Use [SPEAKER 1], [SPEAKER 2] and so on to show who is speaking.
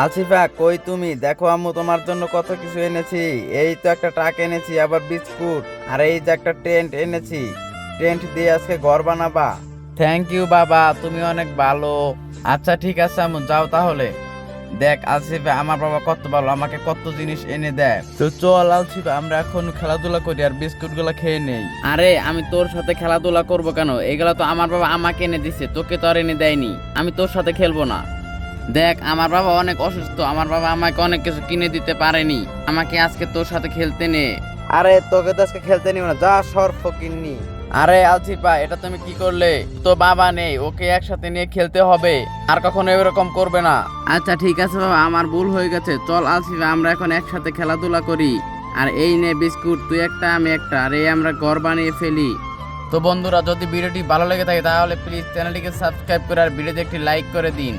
[SPEAKER 1] আলসিফা, কই তুমি? দেখো আম্মু তোমার জন্য কত কিছু এনেছি। এই তো একটা ট্রাক এনেছি, আবার বিস্কুট, আর এই যে একটা টেন্ট এনেছি। টেন্ট দিয়ে আজকে ঘর বানাবা। থ্যাংক ইউ বাবা, তুমি অনেক ভালো। আচ্ছা ঠিক আছে আম্মু, যাও তাহলে। দেখ আলসিফা, আমার বাবা কত ভালো, আমাকে কত জিনিস এনে দেয়। তো চল আলসিফা, আমরা এখন খেলাধুলা করি আর বিস্কুট গুলা খেয়ে নেই।
[SPEAKER 2] আরে আমি তোর সাথে খেলাধুলা করব কেন? এগুলা তো আমার বাবা আমাকে এনে দিছে, তোকে তো আর এনে দেয়নি। আমি তোর সাথে খেলবো না। দেখ আমার বাবা অনেক অসুস্থ, আমার বাবা আমাকে অনেক কিছু কিনে দিতে পারেনি। আমাকে আজকে তোর সাথে খেলতে নে।
[SPEAKER 1] আরে তোকে তো আজকে খেলতে নিও না, যা সর ফকিন্নি। আরে আলসিফা, এটা তুমি কি করলে? তো বাবা নেই, ওকে একসাথে নিয়ে খেলতে হবে। আর কখনো এরকম করবে না।
[SPEAKER 2] আচ্ছা ঠিক আছে বাবা, আমার ভুল হয়ে গেছে। চল আসিফা, আমরা এখন একসাথে খেলাধুলা করি। আর এই নে বিস্কুট, তুই একটা আমি একটা, আর এই আমরা ঘর বানিয়ে ফেলি।
[SPEAKER 1] তো বন্ধুরা, যদি ভিডিওটি ভালো লেগে থাকে তাহলে প্লিজ চ্যানেলটিকে সাবস্ক্রাইব করে আর ভিডিওতে একটি লাইক করে দিন।